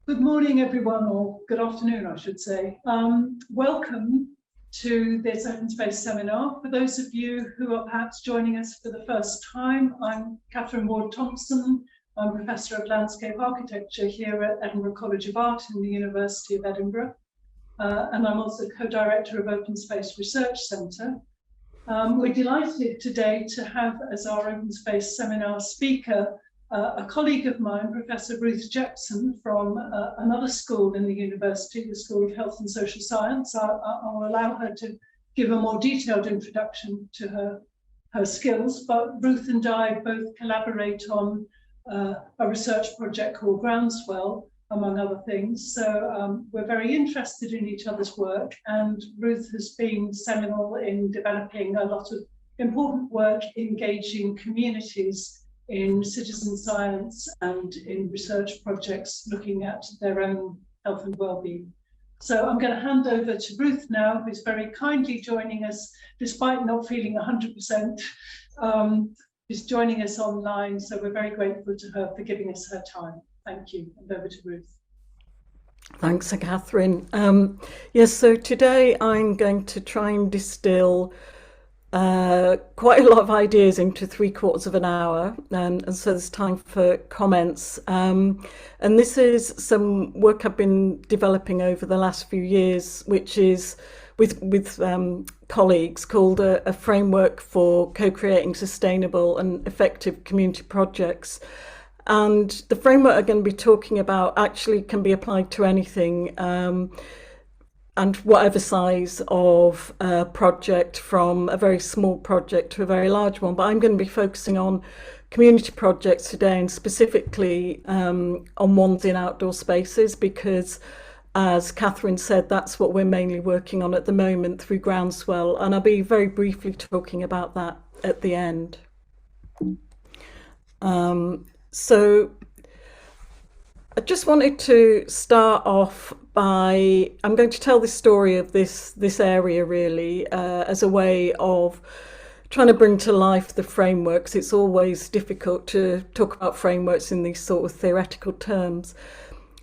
Good morning, everyone, or good afternoon, I should say. Welcome to this OPENspace seminar. For those of you who are perhaps joining us for the first time, I'm Catherine Ward-Thompson. I'm Professor of Landscape Architecture here at Edinburgh College of Art in the University of Edinburgh. And I'm also co-director of OPENspace Research Centre. We're delighted today to have as our OPENspace seminar speaker a colleague of mine, Professor Ruth Jepson, from another school in the university, the School of Health and Social Science. I'll allow her to give a more detailed introduction to her skills, but Ruth and I both collaborate on a research project called Groundswell, among other things. So we're very interested in each other's work, and Ruth has been seminal in developing a lot of important work engaging communities in citizen science and in research projects looking at their own health and well-being. So I'm going to hand over to Ruth now, who's very kindly joining us, despite not feeling 100%. She's joining us online, so we're very grateful to her for giving us her time. Thank you, and over to Ruth. Thanks, Catherine. Yes, so today I'm going to try and distill quite a lot of ideas into 3/4 of an hour, and so there's time for comments. And this is some work I've been developing over the last few years, which is with colleagues, called a framework for co-creating sustainable and effective community projects. And the framework I'm going to be talking about actually can be applied to anything, and whatever size of project, from a very small project to a very large one. But I'm going to be focusing on community projects today, and specifically on ones in outdoor spaces, because, as Catherine said, that's what we're mainly working on at the moment through Groundswell, and I'll be very briefly talking about that at the end. So I just wanted to start off by, I'm going to tell the story of this area really as a way of trying to bring to life the frameworks. It's always difficult to talk about frameworks in these sort of theoretical terms.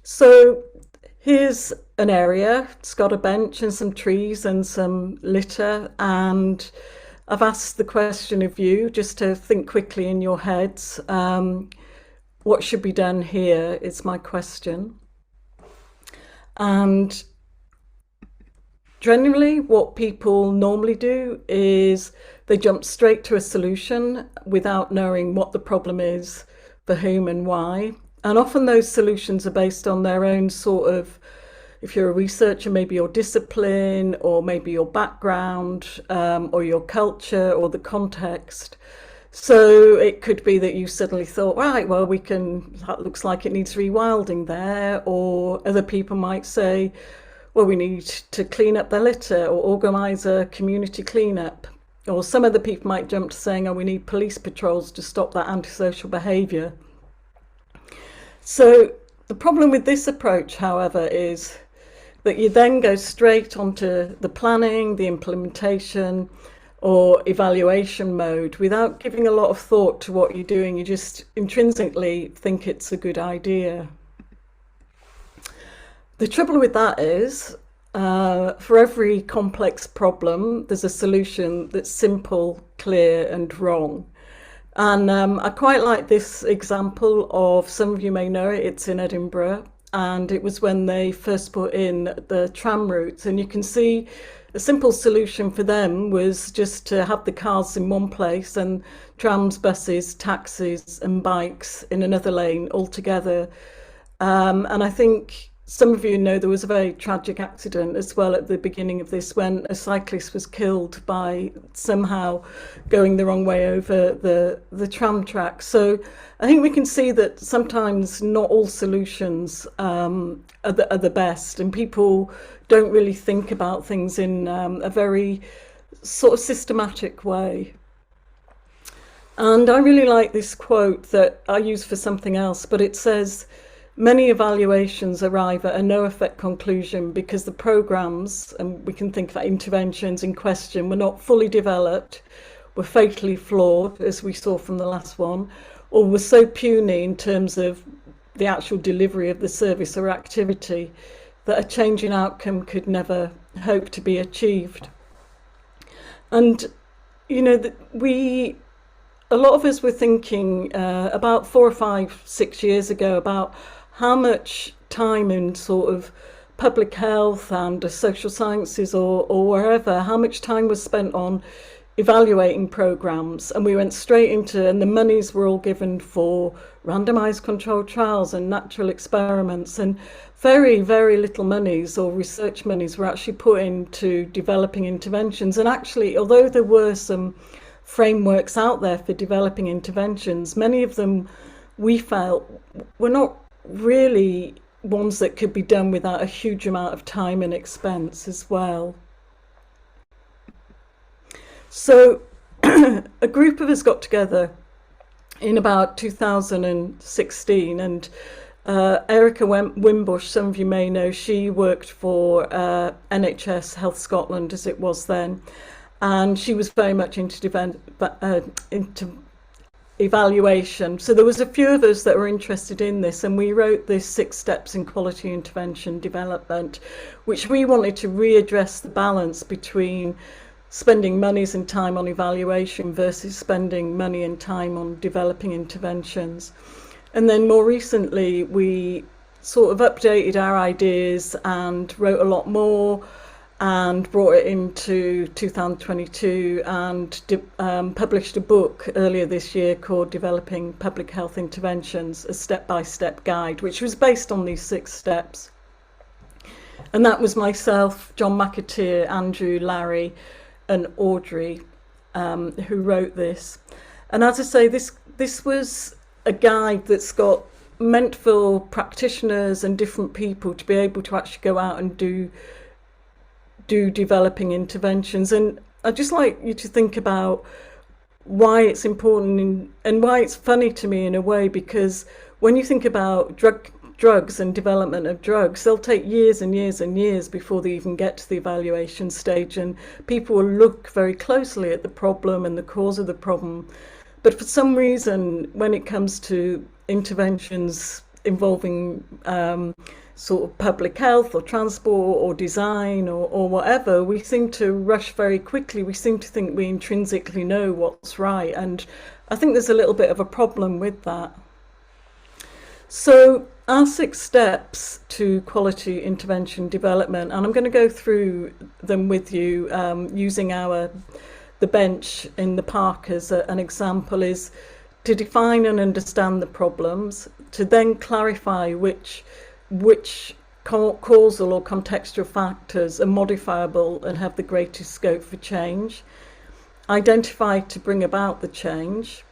So here's an area, it's got a bench and some trees and some litter, and I've asked the question of you just to think quickly in your heads. What should be done here is my question. And generally what people normally do is they jump straight to a solution without knowing what the problem is, for whom and why. And often those solutions are based on their own sort of, if you're a researcher, maybe your discipline, or maybe your background, or your culture, or the context. So it could be that you suddenly thought, right, well, that looks like it needs rewilding there. Or other people might say, well, we need to clean up the litter or organise a community cleanup. Or some other people might jump to saying, oh, we need police patrols to stop that antisocial behaviour. So the problem with this approach, however, is that you then go straight onto the planning, the implementation, or evaluation mode without giving a lot of thought to what you're doing. You just intrinsically think it's a good idea. The trouble with that is, for every complex problem, there's a solution that's simple, clear, and wrong. And I quite like this example of, some of you may know it, it's in Edinburgh, and it was when they first put in the tram routes, and you can see a simple solution for them was just to have the cars in one place and trams, buses, taxis and bikes in another lane altogether. And I think some of you know there was a very tragic accident as well at the beginning of this, when a cyclist was killed by somehow going the wrong way over the tram track. So I think we can see that sometimes not all solutions are the best, and people don't really think about things in a very sort of systematic way. And I really like this quote that I use for something else, but it says, many evaluations arrive at a no-effect conclusion because the programmes, and we can think about interventions in question, were not fully developed, were fatally flawed, as we saw from the last one, or were so puny in terms of the actual delivery of the service or activity, that a change in outcome could never hope to be achieved. And, you know, a lot of us were thinking about 4 or 5, 6 years ago about how much time in sort of public health and social sciences or wherever, how much time was spent on evaluating programs, and we went straight into, and the monies were all given for randomized controlled trials and natural experiments, and very, very little monies or research monies were actually put into developing interventions. And actually, although there were some frameworks out there for developing interventions, many of them we felt were not really ones that could be done without a huge amount of time and expense as well. So a group of us got together in about 2016, and Erica Wimbush, some of you may know, she worked for NHS Health Scotland as it was then, and she was very much into evaluation. So there was a few of us that were interested in this, and we wrote this 6 steps in quality intervention development, which we wanted to readdress the balance between spending monies and time on evaluation versus spending money and time on developing interventions. And then more recently, we sort of updated our ideas and wrote a lot more and brought it into 2022 and published a book earlier this year called Developing Public Health Interventions, a step-by-step guide, which was based on these 6 steps. And that was myself, John McAteer, Andrew, Larry, and Audrey who wrote this. And as I say, this was a guide that's meant for practitioners and different people to be able to actually go out and do developing interventions. And I'd just like you to think about why it's important and why it's funny to me in a way, because when you think about drugs and development of drugs, they'll take years and years and years before they even get to the evaluation stage, and people will look very closely at the problem and the cause of the problem. But for some reason, when it comes to interventions involving sort of public health or transport or design or whatever, we seem to rush very quickly. We seem to think we intrinsically know what's right, and I think there's a little bit of a problem with that. So our 6 steps to quality intervention development, and I'm going to go through them with you using the bench in the park as an example, is to define and understand the problems, to then clarify which causal or contextual factors are modifiable and have the greatest scope for change, identify to bring about the change,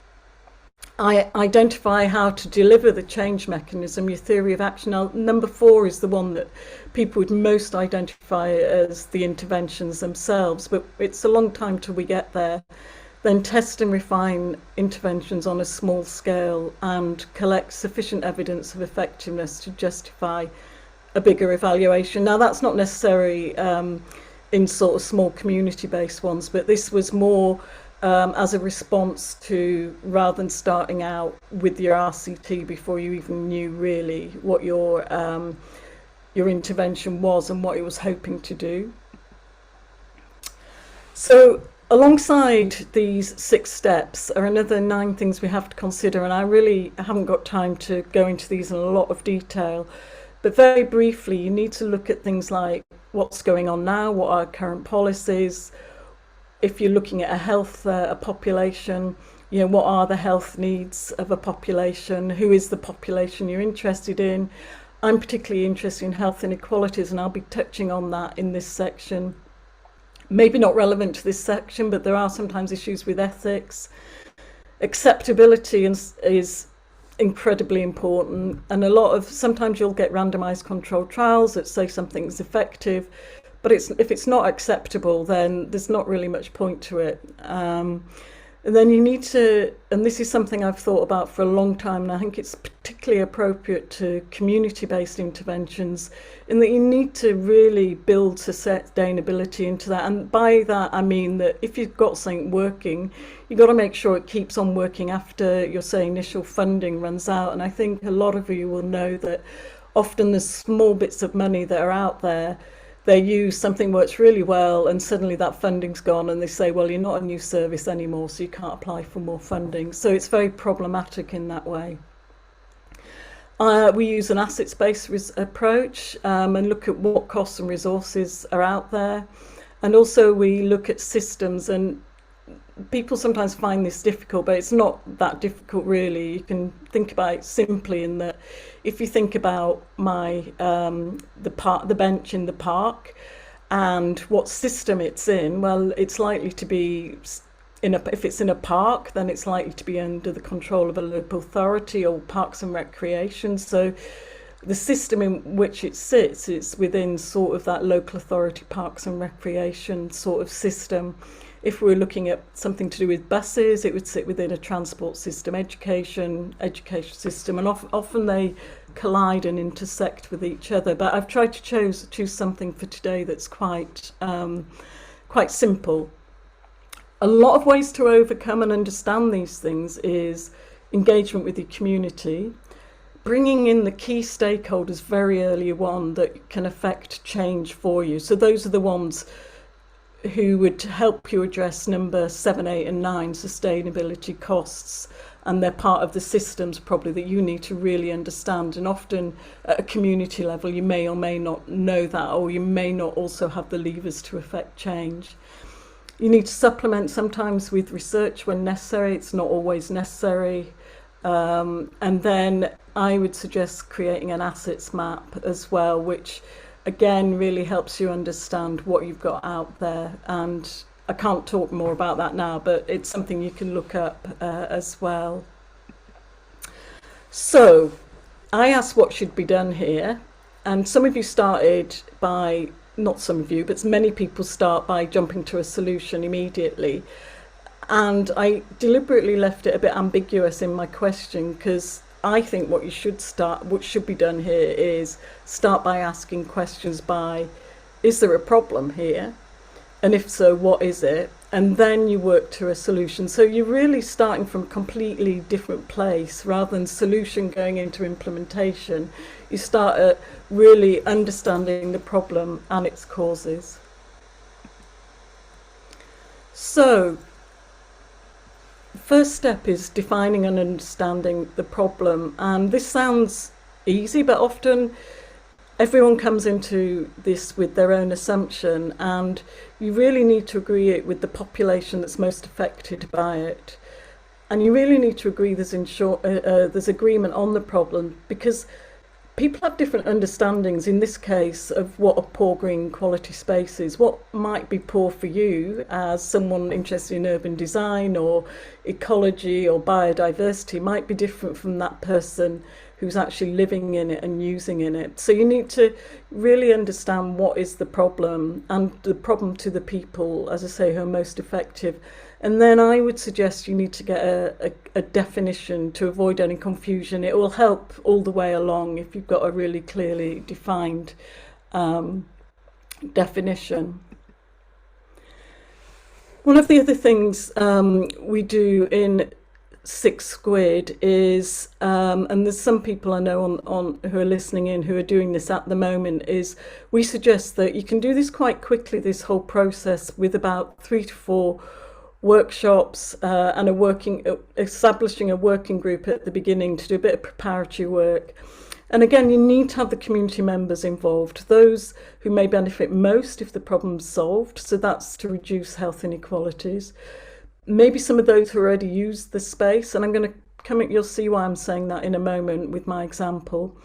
identify how to deliver the change mechanism, your theory of action. Now, number 4 is the one that people would most identify as the interventions themselves, but it's a long time till we get there. Then test and refine interventions on a small scale and collect sufficient evidence of effectiveness to justify a bigger evaluation. Now, that's not necessary in sort of small community-based ones, but this was more as a response to, rather than starting out with your RCT before you even knew really what your intervention was and what it was hoping to do. So alongside these 6 steps are another 9 things we have to consider, and I really haven't got time to go into these in a lot of detail, but very briefly, you need to look at things like what's going on now, what are current policies. If you're looking at a population, you know, what are the health needs of a population? Who is the population you're interested in? I'm particularly interested in health inequalities, and I'll be touching on that in this section. Maybe not relevant to this section, but there are sometimes issues with ethics. Acceptability is incredibly important, and sometimes you'll get randomized controlled trials that say something's effective, but if it's not acceptable, then there's not really much point to it. And then you need to, and this is something I've thought about for a long time, and I think it's particularly appropriate to community-based interventions, in that you need to really build sustainability into that. And by that, I mean that if you've got something working, you've got to make sure it keeps on working after your, say, initial funding runs out. And I think a lot of you will know that often there's small bits of money that are out there. They use something works really well and suddenly that funding's gone and they say, well, you're not a new service anymore, so you can't apply for more funding. So it's very problematic in that way. We use an assets-based approach and look at what costs and resources are out there. And also we look at systems, and people sometimes find this difficult, but it's not that difficult really. You can think about it simply in that if you think about the bench in the park and what system it's in, well, it's likely to be if it's in a park, then it's likely to be under the control of a local authority or Parks and Recreation. So the system in which it sits, it's within sort of that local authority, Parks and Recreation sort of system. If we're looking at something to do with buses, it would sit within a transport system, education system, and often they collide and intersect with each other. But I've tried to choose something for today that's quite simple. A lot of ways to overcome and understand these things is engagement with your community, bringing in the key stakeholders very early on that can affect change for you. So those are the ones who would help you address number 7, 8 and 9, sustainability costs, and they're part of the systems probably that you need to really understand. And often at a community level you may or may not know that, or you may not also have the levers to affect change. You need to supplement sometimes with research when necessary. It's not always necessary. And then I would suggest creating an assets map as well, which again really helps you understand what you've got out there. And I can't talk more about that now, but it's something you can look up as well. So I asked what should be done here, and some of you started by, not some of you, but many people start by jumping to a solution immediately. And I deliberately left it a bit ambiguous in my question, because I think what should be done here is start by asking questions by, is there a problem here? And if so, what is it? And then you work to a solution. So you're really starting from a completely different place. Rather than solution going into implementation, you start at really understanding the problem and its causes. So first step is defining and understanding the problem. And this sounds easy, but often everyone comes into this with their own assumption, and you really need to agree it with the population that's most affected by it. And you really need to agree there's agreement on the problem, because people have different understandings in this case of what a poor green quality space is. What might be poor for you as someone interested in urban design or ecology or biodiversity might be different from that person who's actually living in it and using in it. So you need to really understand what is the problem, and the problem to the people, as I say, who are most effective. And then I would suggest you need to get a definition to avoid any confusion. It will help all the way along if you've got a really clearly defined definition. One of the other things we do in 6 Squid is, and there's some people I know on who are listening in who are doing this at the moment, is we suggest that you can do this quite quickly, this whole process, with about 3 to 4 workshops and establishing a working group at the beginning to do a bit of preparatory work. And again, you need to have the community members involved, those who may benefit most if the problem's solved. So that's to reduce health inequalities. Maybe some of those who already use the space, and I'm going to come at, you'll see why I'm saying that in a moment with my example.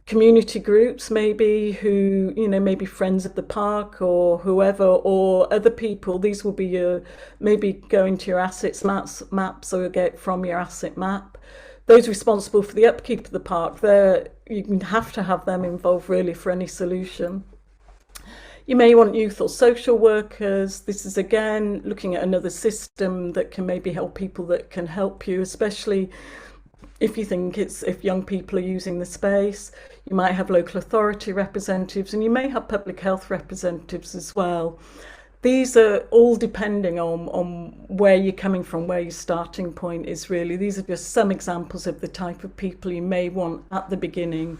Community groups maybe, who, maybe friends of the park or whoever, or other people. These will be your, maybe go into your assets maps or get from your asset map. Those responsible for the upkeep of the park, you have to have them involved really for any solution. You may want youth or social workers. This is again looking at another system that can maybe help people that can help you, especially if you think if young people are using the space. You might have local authority representatives, and you may have public health representatives as well. These are all depending on where you're coming from, where your starting point is really. These are just some examples of the type of people you may want at the beginning.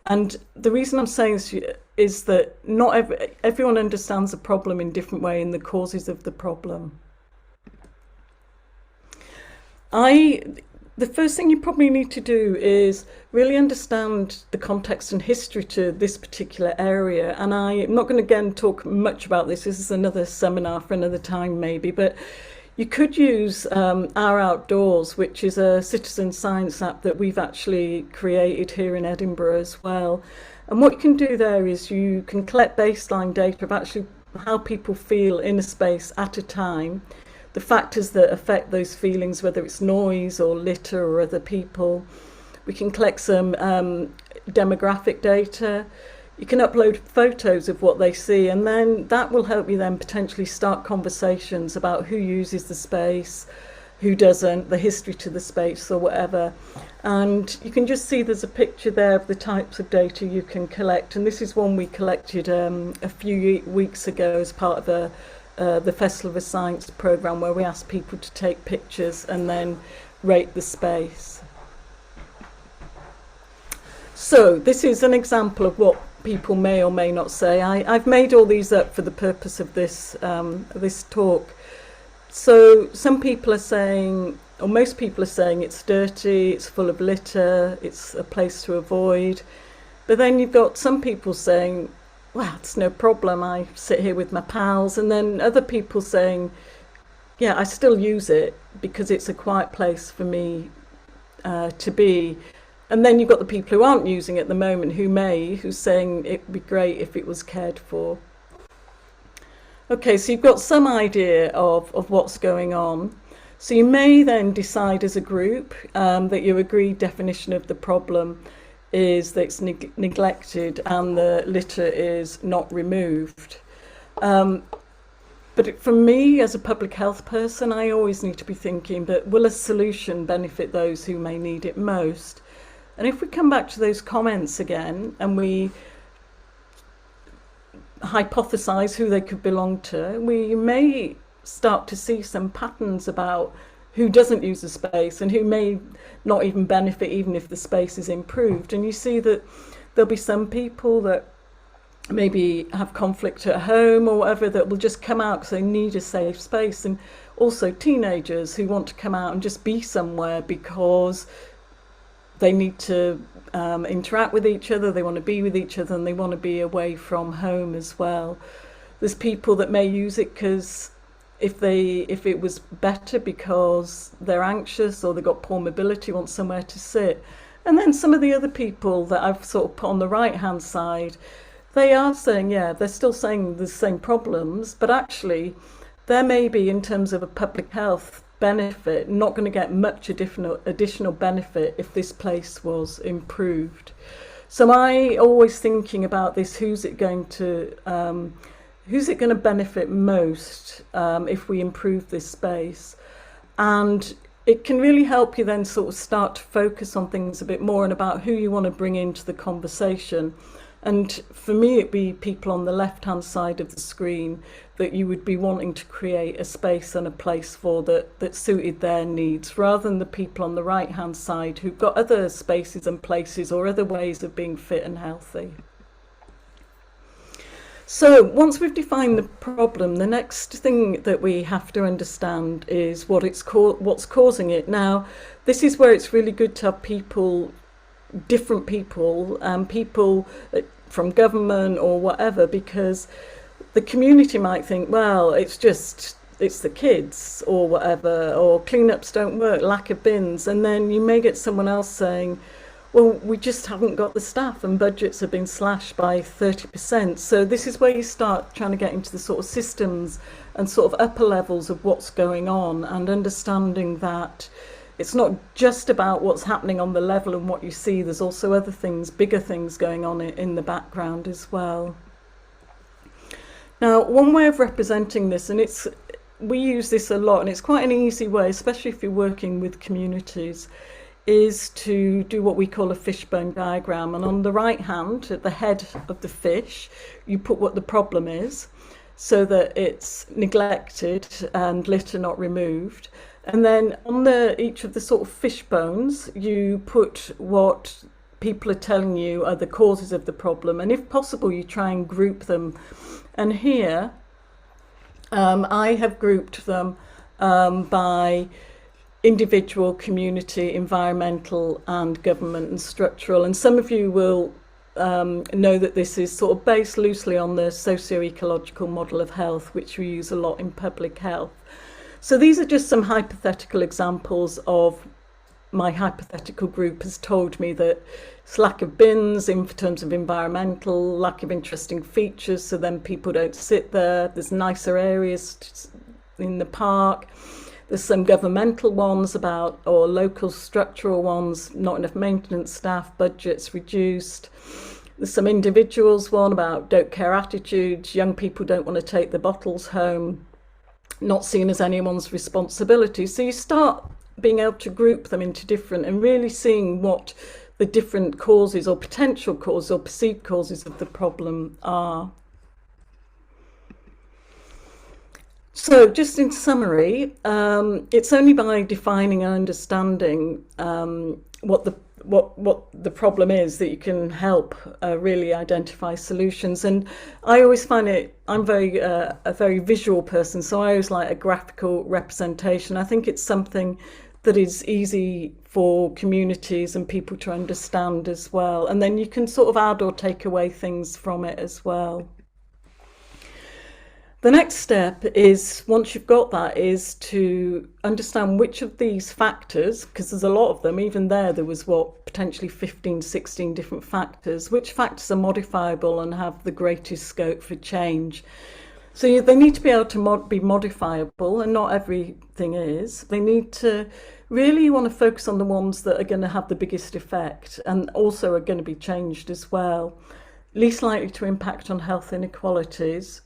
And the reason I'm saying this is that not everyone understands the problem in different way and the causes of the problem. The first thing you probably need to do is really understand the context and history to this particular area. And I'm not going to again talk much about this. This is another seminar for another time maybe, but you could use Our Outdoors, which is a citizen science app that we've actually created here in Edinburgh as well. And what you can do there is you can collect baseline data of actually how people feel in a space at a time, the factors that affect those feelings, whether it's noise or litter or other people. We can collect some demographic data. You can upload photos of what they see, and then that will help you then potentially start conversations about who uses the space, who doesn't, the history to the space or whatever. And you can just see there's a picture there of the types of data you can collect. And this is one we collected a few weeks ago as part of the Festival of Science programme, where we asked people to take pictures and then rate the space. So this is an example of what people may or may not say. I've made all these up for the purpose of this talk. So some people are saying, or most people are saying, it's dirty, it's full of litter, it's a place to avoid. But then you've got some people saying, well, it's no problem, I sit here with my pals. And then other people saying, yeah, I still use it because it's a quiet place for me to be. And then you've got the people who aren't using it at the moment, who's saying it would be great if it was cared for. Okay, so you've got some idea of what's going on. So you may then decide as a group that your agreed definition of the problem is that it's neglected and the litter is not removed. But for me, as a public health person, I always need to be thinking, but will a solution benefit those who may need it most? And if we come back to those comments again and we hypothesize who they could belong to, we may start to see some patterns about who doesn't use the space and who may not even benefit even if the space is improved. And you see that there'll be some people that maybe have conflict at home or whatever that will just come out because they need a safe space, and also teenagers who want to come out and just be somewhere because they need to interact with each other, they want to be with each other, and they want to be away from home as well. There's people that may use it because if it was better because they're anxious or they've got poor mobility, want somewhere to sit. And then some of the other people that I've sort of put on the right hand side, they are saying, yeah, they're still saying the same problems, but actually there may be, in terms of a public health benefit, not going to get much additional benefit if this place was improved. So I always thinking about this, who's it going to benefit most if we improve this space? And it can really help you then sort of start to focus on things a bit more and about who you want to bring into the conversation. And for me, it'd be people on the left-hand side of the screen that you would be wanting to create a space and a place for that suited their needs, rather than the people on the right-hand side who've got other spaces and places or other ways of being fit and healthy. So once we've defined the problem, the next thing that we have to understand is what's causing it. Now, this is where it's really good to have people, different people, people from government or whatever, because the community might think, well, it's the kids or whatever, or cleanups don't work, lack of bins. And then you may get someone else saying, well, we just haven't got the staff and budgets have been slashed by 30%. So this is where you start trying to get into the sort of systems and sort of upper levels of what's going on, and understanding that it's not just about what's happening on the level and what you see. There's also other things, bigger things going on in the background as well. Now, one way of representing this, and we use this a lot, and it's quite an easy way, especially if you're working with communities, is to do what we call a fishbone diagram. And on the right hand, at the head of the fish, you put what the problem is, so that it's neglected and litter not removed. And then on each of the sort of fish bones, you put what people are telling you are the causes of the problem. And if possible, you try and group them. And here, I have grouped them by individual, community, environmental, and government and structural. And some of you will know that this is sort of based loosely on the socio-ecological model of health, which we use a lot in public health. So these are just some hypothetical examples of my hypothetical group has told me that it's lack of bins in terms of environmental, lack of interesting features, so then people don't sit there. There's nicer areas in the park. There's some governmental ones or local structural ones, not enough maintenance staff, budgets reduced. There's some individuals one about don't care attitudes, young people don't want to take the bottles home, not seen as anyone's responsibility. So you start being able to group them into different and really seeing what the different causes or potential causes or perceived causes of the problem are. So just in summary, it's only by defining and understanding what the problem is that you can help really identify solutions. And I always find I'm a very visual person, so I always like a graphical representation. I think it's something that is easy for communities and people to understand as well. And then you can sort of add or take away things from it as well. The next step is, once you've got that, is to understand which of these factors, because there's a lot of them, even there was potentially 15, 16 different factors, which factors are modifiable and have the greatest scope for change. So they need to be able to be modifiable, and not everything is. They need to really want to focus on the ones that are going to have the biggest effect and also are going to be changed as well. Least likely to impact on health inequalities.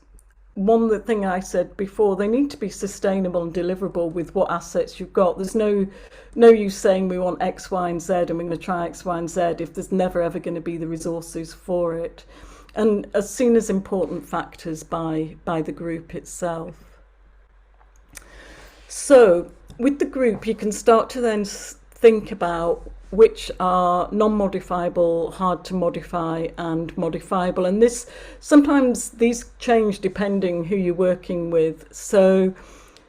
One thing I said before, they need to be sustainable and deliverable with what assets you've got. There's no use saying we want X, Y, and Z and we're going to try X, Y, and Z if there's never ever going to be the resources for it. And as seen as important factors by the group itself. So with the group, you can start to then think about which are non-modifiable, hard to modify, and modifiable. And sometimes these change depending who you're working with. So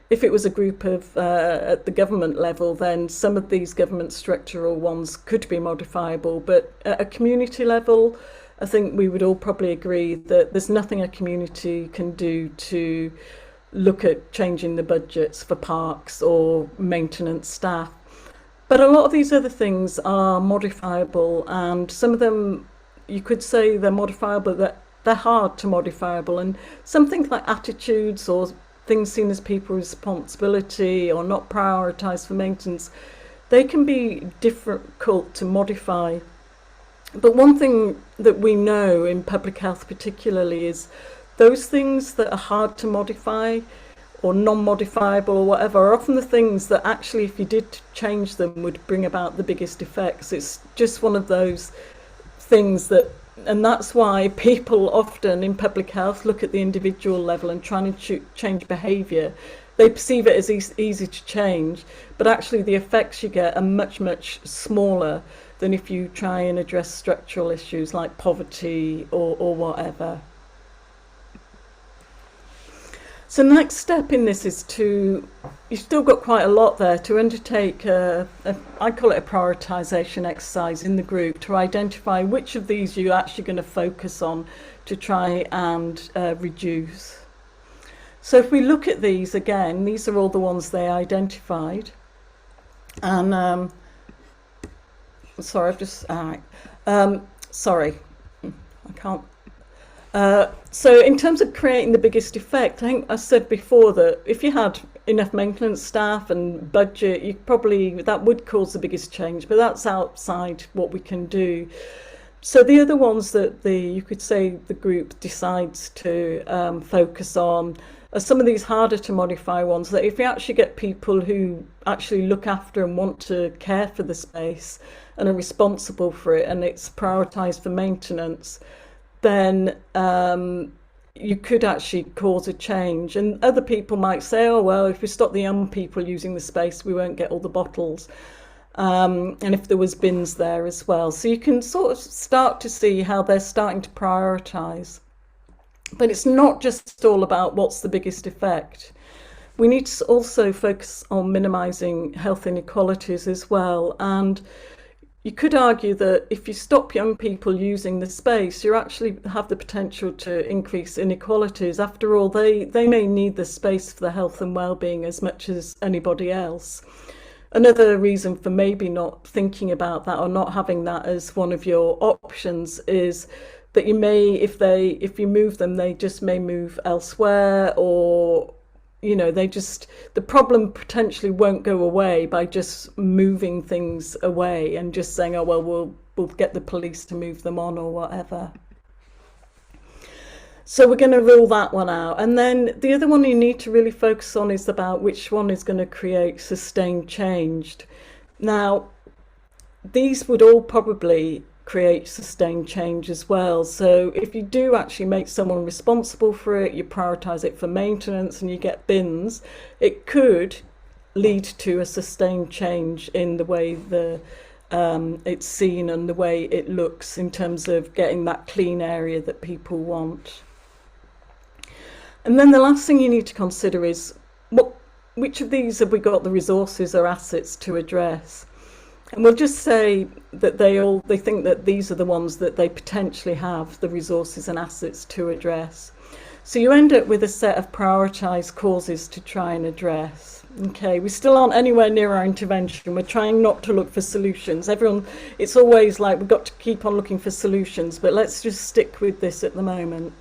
if it was a group of at the government level, then some of these government structural ones could be modifiable. But at a community level, I think we would all probably agree that there's nothing a community can do to look at changing the budgets for parks or maintenance staff. But a lot of these other things are modifiable, and some of them you could say they're modifiable, but they're hard to modifiable. And some things like attitudes or things seen as people's responsibility or not prioritised for maintenance, they can be difficult to modify. But one thing that we know in public health particularly is those things that are hard to modify or non-modifiable or whatever are often the things that actually, if you did change them, would bring about the biggest effects. It's just one of those things and that's why people often in public health look at the individual level and trying to change behaviour. They perceive it as easy to change, but actually the effects you get are much, much smaller than if you try and address structural issues like poverty or whatever. So the next step in this is you've still got quite a lot there to undertake I call it a prioritisation exercise in the group to identify which of these you're actually going to focus on to try and reduce. So if we look at these again, these are all the ones they identified. And sorry, sorry, I can't. So in terms of creating the biggest effect, I think I said before that if you had enough maintenance staff and budget, that would cause the biggest change, but that's outside what we can do. So the other ones that you could say the group decides to focus on are some of these harder to modify ones, that if you actually get people who actually look after and want to care for the space and are responsible for it, and it's prioritised for maintenance, then you could actually cause a change. And other people might say, oh, well, if we stop the young people using the space, we won't get all the bottles. And if there was bins there as well. So you can sort of start to see how they're starting to prioritise. But it's not just all about what's the biggest effect. We need to also focus on minimising health inequalities as well. And you could argue that if you stop young people using the space, you actually have the potential to increase inequalities. After all, they may need the space for their health and well-being as much as anybody else. Another reason for maybe not thinking about that or not having that as one of your options is that you may, if you move them, they just may move elsewhere, or the problem potentially won't go away by just moving things away and just saying, oh well, we'll get the police to move them on or whatever. So we're going to rule that one out. And then the other one you need to really focus on is about which one is going to create sustained change. Now, these would all probably create sustained change as well. So if you do actually make someone responsible for it, you prioritise it for maintenance and you get bins, it could lead to a sustained change in the way it's seen and the way it looks in terms of getting that clean area that people want. And then the last thing you need to consider is which of these have we got the resources or assets to address? And we'll just say that they think that these are the ones that they potentially have the resources and assets to address. So you end up with a set of prioritised causes to try and address. Okay, we still aren't anywhere near our intervention. We're trying not to look for solutions. It's always like we've got to keep on looking for solutions, but let's just stick with this at the moment.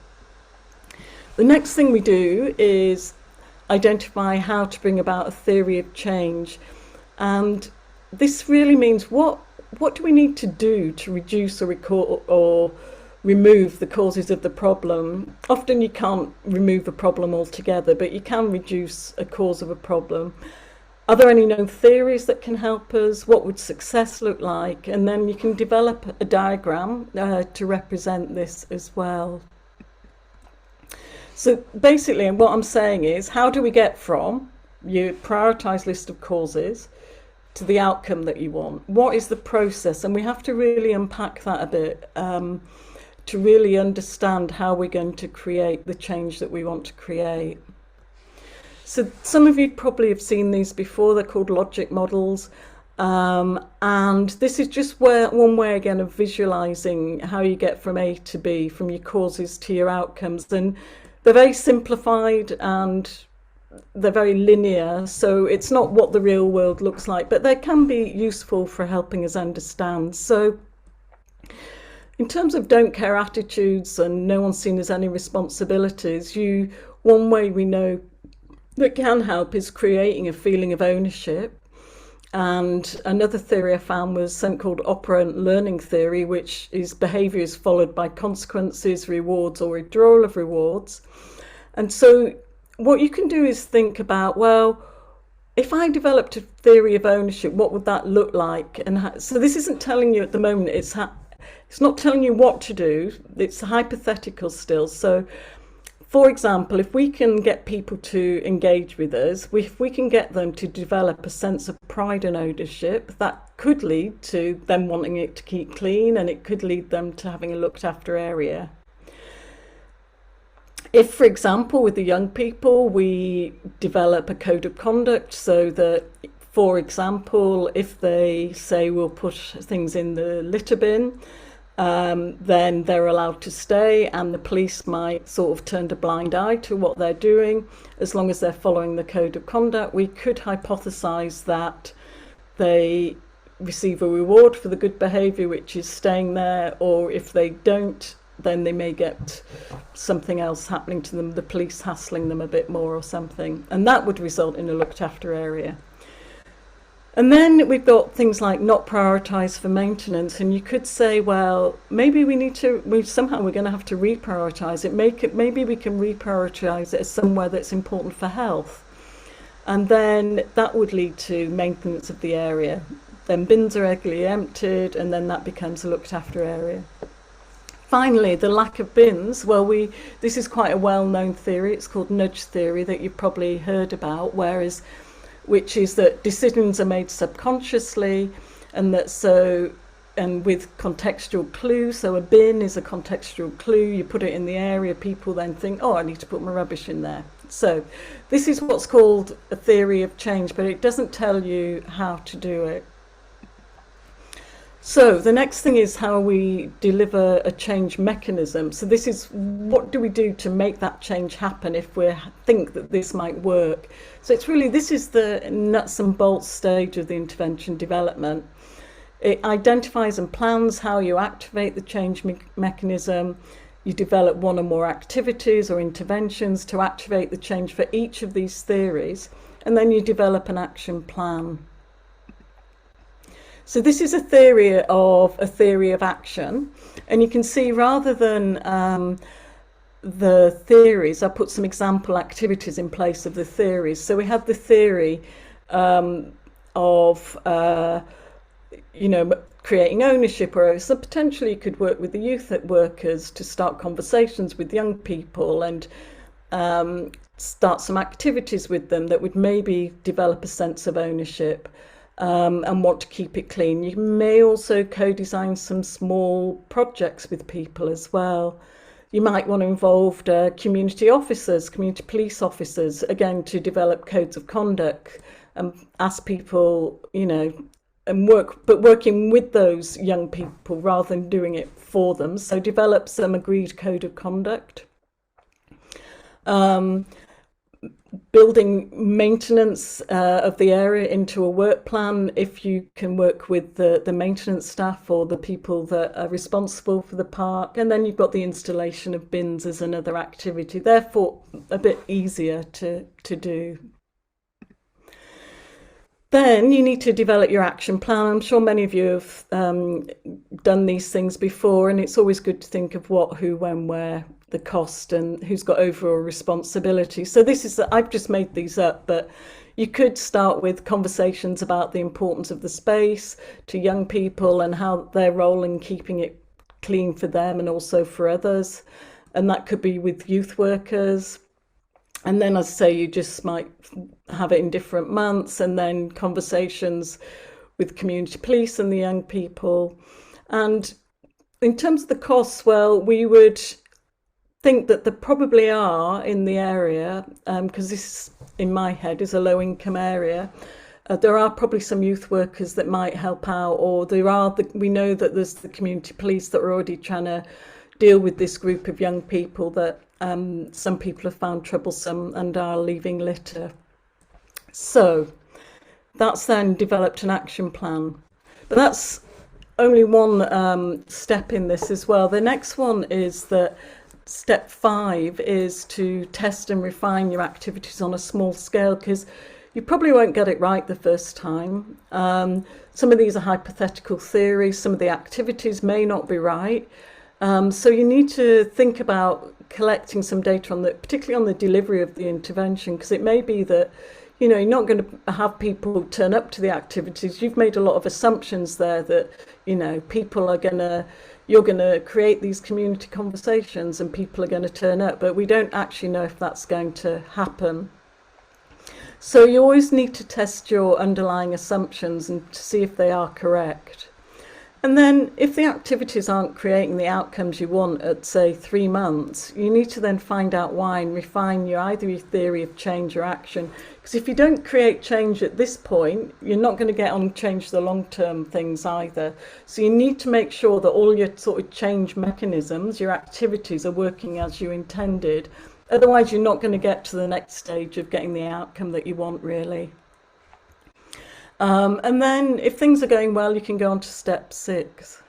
The next thing we do is identify how to bring about a theory of change. And this really means what do we need to do to reduce or remove the causes of the problem? Often you can't remove a problem altogether, but you can reduce a cause of a problem. Are there any known theories that can help us? What would success look like? And then you can develop a diagram to represent this as well. So basically, what I'm saying is, how do we get from your prioritised list of causes to the outcome that you want? What is the process? And we have to really unpack that a bit to really understand how we're going to create the change that we want to create. So some of you probably have seen these before. They're called logic models. And this is just one way again of visualising how you get from A to B, from your causes to your outcomes. And they're very simplified and they're very linear, so it's not what the real world looks like, but they can be useful for helping us understand. So in terms of don't care attitudes and no one's seen as any responsibilities, one way we know that can help is creating a feeling of ownership. And another theory I found was something called operant learning theory, which is behaviours followed by consequences, rewards, or withdrawal of rewards. And so what you can do is think about, well, if I developed a theory of ownership, what would that look like? And so this isn't telling you at the moment, it's not telling you what to do, it's hypothetical still. So for example, if we can get people to engage with us, if we can get them to develop a sense of pride and ownership, that could lead to them wanting it to keep clean, and it could lead them to having a looked after area. If, for example, with the young people, we develop a code of conduct so that, for example, if they say we'll put things in the litter bin, then they're allowed to stay, and the police might sort of turn a blind eye to what they're doing. As long as they're following the code of conduct, we could hypothesize that they receive a reward for the good behavior, which is staying there, or if they don't, then they may get something else happening to them, the police hassling them a bit more or something, and that would result in a looked after area. And then we've got things like not prioritise for maintenance, and you could say, well, maybe somehow we're going to have to reprioritise it. Maybe we can reprioritise it as somewhere that's important for health, and then that would lead to maintenance of the area. Then bins are regularly emptied, and then that becomes a looked after area. Finally, the lack of bins. Well, this is quite a well-known theory. It's called nudge theory that you've probably heard about, which is that decisions are made subconsciously, and with contextual clues. So a bin is a contextual clue. You put it in the area, people then think, oh, I need to put my rubbish in there. So this is what's called a theory of change, but it doesn't tell you how to do it. So the next thing is how we deliver a change mechanism. So this is, what do we do to make that change happen if we think that this might work? So this is the nuts and bolts stage of the intervention development. It identifies and plans how you activate the change mechanism. You develop one or more activities or interventions to activate the change for each of these theories, and then you develop an action plan. So this is a theory of action, and you can see rather than the theories, I put some example activities in place of the theories. So we have the theory of creating ownership, or so potentially you could work with the youth workers to start conversations with young people and start some activities with them that would maybe develop a sense of ownership. And want to keep it clean. You may also co-design some small projects with people as well. You might want to involve community officers, community police officers, again, to develop codes of conduct and ask people, and working with those young people rather than doing it for them. So develop some agreed code of conduct. Building maintenance of the area into a work plan, if you can work with the maintenance staff or the people that are responsible for the park. And then you've got the installation of bins as another activity, therefore a bit easier to do. Then you need to develop your action plan. I'm sure many of you have done these things before, and it's always good to think of what, who, when, where, the cost, and who's got overall responsibility. So I've just made these up, but you could start with conversations about the importance of the space to young people and how their role in keeping it clean for them and also for others. And that could be with youth workers. And then, as I say, you just might have it in different months, and then conversations with community police and the young people. And in terms of the costs, well, we would think that there probably are in the area, because this, in my head, is a low-income area. There are probably some youth workers that might help out, or we know that there's the community police that are already trying to deal with this group of young people that some people have found troublesome and are leaving litter. So that's then developed an action plan. But that's only one step in this as well. The next one is that step 5 is to test and refine your activities on a small scale, because you probably won't get it right the first time. Some of these are hypothetical theories. Some of the activities may not be right. So you need to think about collecting some data particularly on the delivery of the intervention, because it may be that you're not going to have people turn up to the activities. You've made a lot of assumptions there that you're going to create these community conversations and people are going to turn up, but we don't actually know if that's going to happen. So you always need to test your underlying assumptions and to see if they are correct. And then if the activities aren't creating the outcomes you want at, say, 3 months, you need to then find out why and refine either your theory of change or action. Because if you don't create change at this point, you're not going to get on change the long-term things either. So you need to make sure that all your sort of change mechanisms, your activities, are working as you intended. Otherwise, you're not going to get to the next stage of getting the outcome that you want, really. And then if things are going well, you can go on to step 6.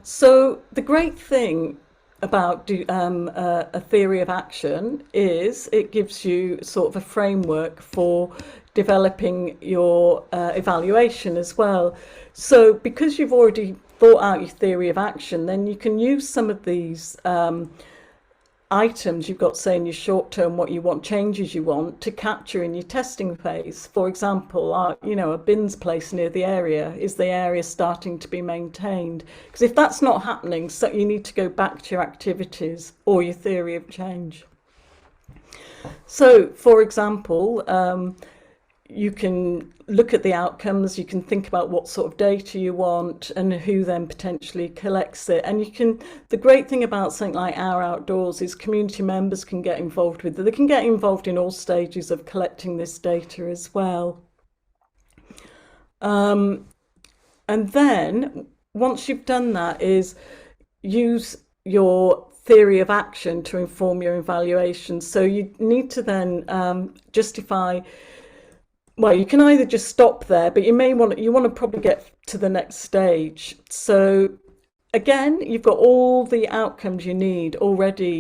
So the great thing about a theory of action is it gives you sort of a framework for developing your evaluation as well. So because you've already thought out your theory of action, then you can use some of these items you've got, say, in your short term, what you want, changes you want to capture in your testing phase. For example, a bins place near the area. Is the area starting to be maintained? Because if that's not happening, so you need to go back to your activities or your theory of change. So, for example, you can look at the outcomes, you can think about what sort of data you want and who then potentially collects it. And the great thing about something like Our Outdoors is community members can get involved with it. They can get involved in all stages of collecting this data as well. And then once you've done that, is use your theory of action to inform your evaluation. So you need to then justify. Well, you can either just stop there, but you want to probably get to the next stage. So again, you've got all the outcomes you need already.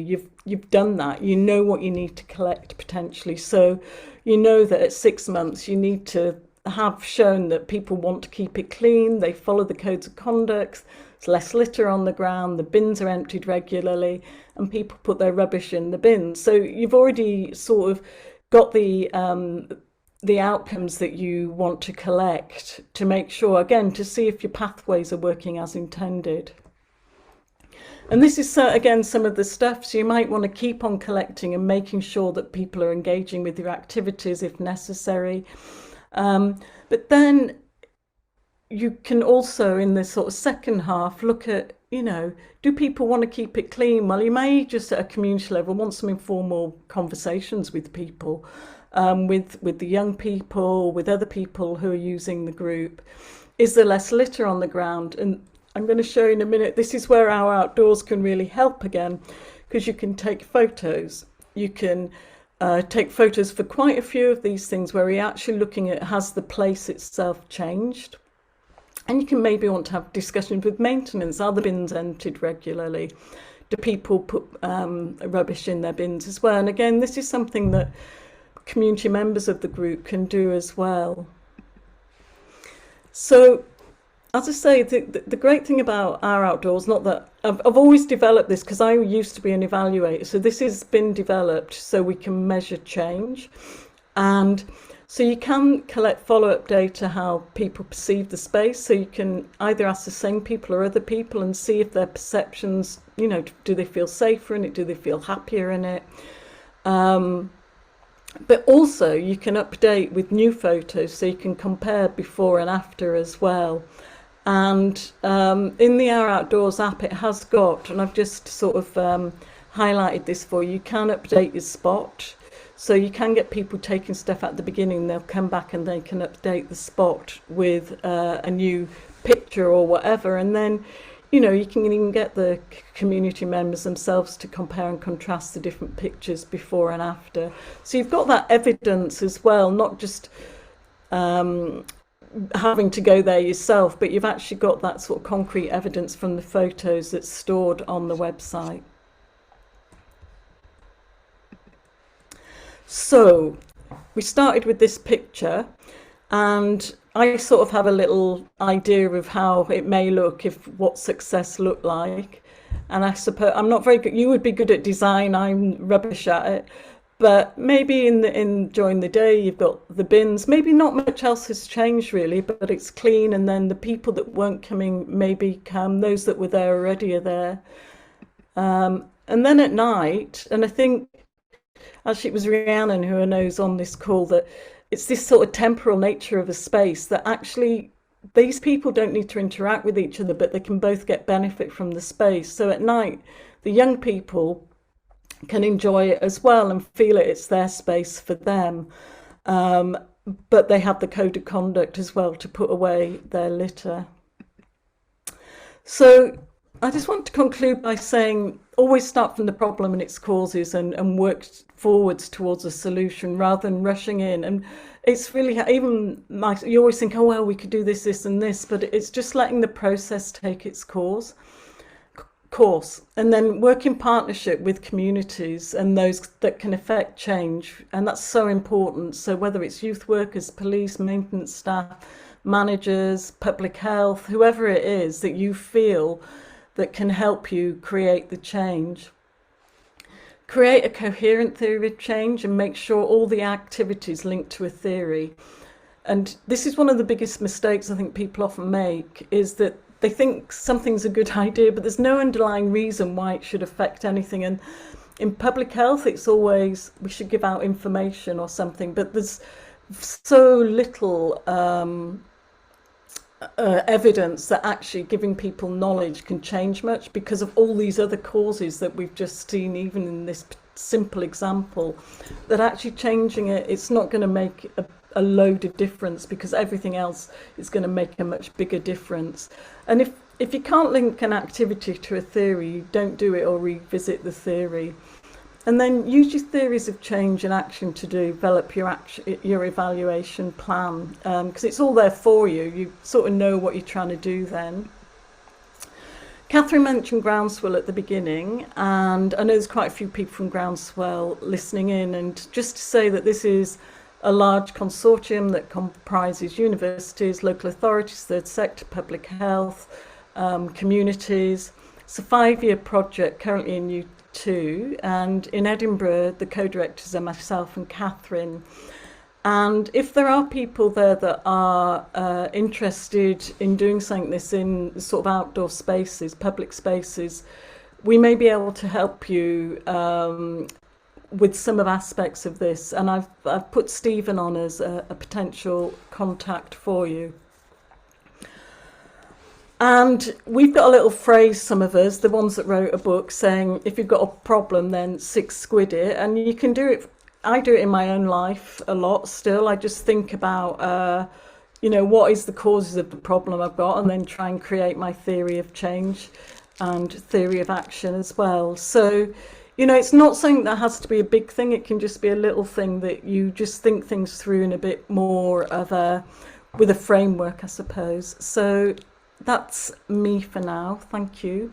You've done that. You know what you need to collect potentially. So you know that at 6 months you need to have shown that people want to keep it clean, they follow the codes of conduct, there's less litter on the ground, the bins are emptied regularly, and people put their rubbish in the bins. So you've already sort of got the outcomes that you want to collect to make sure, again, to see if your pathways are working as intended. And this is, again, some of the stuff. So you might want to keep on collecting and making sure that people are engaging with your activities if necessary. But then you can also, in this sort of second half, look at, do people want to keep it clean? Well, you may just at a community level want some informal conversations with people. With the young people, with other people who are using the group. Is there less litter on the ground? And I'm going to show you in a minute, this is where Our Outdoors can really help again, because you can take photos. You can take photos for quite a few of these things where you're actually looking at, has the place itself changed? And you can maybe want to have discussions with maintenance. Are the bins emptied regularly? Do people put rubbish in their bins as well? And again, this is something that community members of the group can do as well. So, as I say, the great thing about Our Outdoors, not that I've always developed this because I used to be an evaluator, so this has been developed so we can measure change. And so you can collect follow-up data, how people perceive the space. So you can either ask the same people or other people and see if their perceptions, do they feel safer in it? Do they feel happier in it? But also you can update with new photos, so you can compare before and after as well. And in the Our Outdoors app, it has got, and I've just sort of highlighted this for you, you can update your spot. So you can get people taking stuff at the beginning, they'll come back and they can update the spot with a new picture or whatever. And then, you can even get the community members themselves to compare and contrast the different pictures before and after. So you've got that evidence as well, not just having to go there yourself, but you've actually got that sort of concrete evidence from the photos that's stored on the website. So we started with this picture, and I sort of have a little idea of how it may look, if what success looked like. And I suppose I'm not very good. You would be good at design. I'm rubbish at it. But maybe during the day you've got the bins. Maybe not much else has changed really, but it's clean. And then the people that weren't coming maybe come. Those that were there already are there. And then at night, and I think actually it was Rhiannon who I know is on this call, that it's this sort of temporal nature of a space that actually these people don't need to interact with each other, but they can both get benefit from the space. So at night, the young people can enjoy it as well and feel it's their space for them. But they have the code of conduct as well to put away their litter. So I just want to conclude by saying always start from the problem and its causes and work forwards towards a solution rather than rushing in. And it's really, even you always think, oh, well, we could do this, this and this, but it's just letting the process take its course. course, and then work in partnership with communities and those that can affect change, and that's so important. So whether it's youth workers, police, maintenance staff, managers, public health, whoever it is that you feel that can help you create the change. Create a coherent theory of change and make sure all the activities link to a theory. And this is one of the biggest mistakes I think people often make, is that they think something's a good idea, but there's no underlying reason why it should affect anything. And in public health, it's always, we should give out information or something, but there's so little evidence that actually giving people knowledge can change much, because of all these other causes that we've just seen, even in this simple example, that actually changing it, it's not going to make a load of difference, because everything else is going to make a much bigger difference. And if you can't link an activity to a theory, you don't do it or revisit the theory. And then use your theories of change and action to develop your evaluation plan, because it's all there for you. You sort of know what you're trying to do then. Catherine mentioned Groundswell at the beginning, and I know there's quite a few people from Groundswell listening in, and just to say that this is a large consortium that comprises universities, local authorities, third sector, public health, communities. It's a 5-year project currently in U2, and in Edinburgh the co-directors are myself and Catherine. And if there are people there that are interested in doing something like this in sort of outdoor spaces, public spaces, we may be able to help you with some of aspects of this. And I've put Stephen on as a potential contact for you. And we've got a little phrase, some of us, the ones that wrote a book, saying if you've got a problem, then 6 squid it. And you can do it. I do it in my own life a lot still. I just think about, what is the causes of the problem I've got, and then try and create my theory of change and theory of action as well. So, it's not something that has to be a big thing. It can just be a little thing that you just think things through in a bit more of with a framework, I suppose. So that's me for now. Thank you.